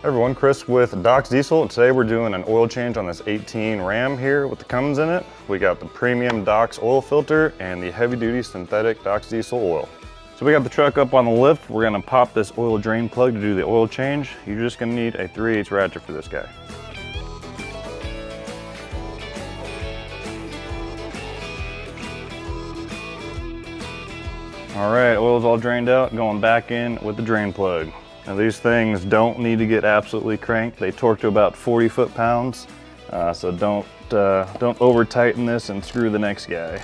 Everyone, Chris with Doc's Diesel. Today we're doing an oil change on this 18 Ram here with the Cummins in it. We got the premium Doc's oil filter and the heavy duty synthetic Doc's Diesel oil. So we got the truck up on the lift. We're gonna pop this oil drain plug to do the oil change. You're just gonna need a 3/8 ratchet for this guy. All right, oil's all drained out, going back in with the drain plug. Now these things don't need to get absolutely cranked. They torque to about 40 foot-pounds, so don't over tighten this and screw the next guy.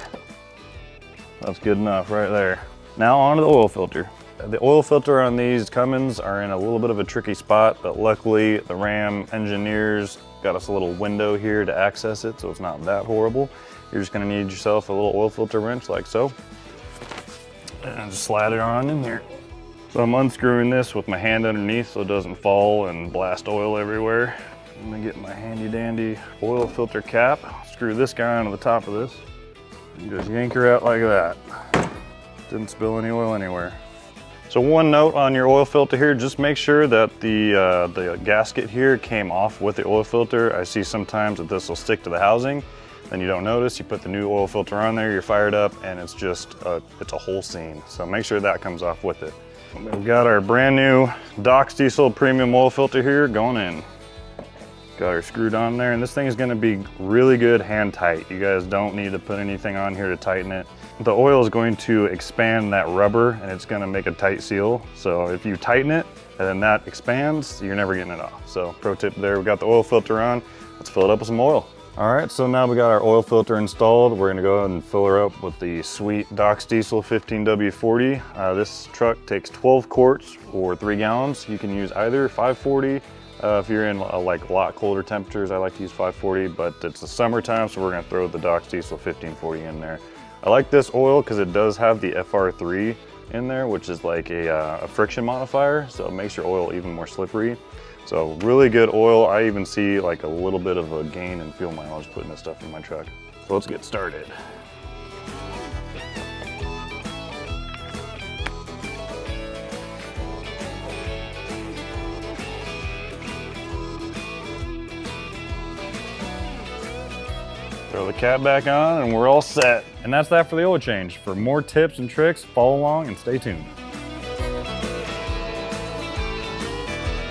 That's good enough right there. Now on to the oil filter. The oil filter on these Cummins are in a little bit of a tricky spot, but luckily the Ram engineers got us a little window here to access it, so it's not that horrible. You're just gonna need yourself a little oil filter wrench like so, and just slide it on in here. So I'm unscrewing this with my hand underneath so it doesn't fall and blast oil everywhere. I'm gonna get my handy dandy oil filter cap, screw this guy onto the top of this, and just yank her out like that. Didn't spill any oil anywhere. So one note on your oil filter here, just make sure that the gasket here came off with the oil filter. I see sometimes that this will stick to the housing, then you don't notice. You put the new oil filter on there, you're fired up, and it's just it's a whole scene. So make sure that comes off with it. We've got our brand new Doc's Diesel premium oil filter here going in. Got her screwed on there, and this thing is gonna be really good hand tight. You guys don't need to put anything on here to tighten it. The oil is going to expand that rubber and it's gonna make a tight seal. So if you tighten it and then that expands, you're never getting it off. So pro tip there, we got the oil filter on. Let's fill it up with some oil. All right, so now we got our oil filter installed. We're gonna go ahead and fill her up with the sweet Doc's Diesel 15W40. This truck takes 12 quarts or 3 gallons. You can use either 540 if you're in like a lot colder temperatures. I like to use 540, but it's the summertime, so we're gonna throw the Doc's Diesel 1540 in there. I like this oil because it does have the FR3 in there, which is like a friction modifier, so it makes your oil even more slippery. So really good oil. I even see like a little bit of a gain in fuel mileage putting this stuff in my truck. So let's get started. Throw the cap back on and we're all set. And that's that for the oil change. For more tips and tricks, follow along and stay tuned.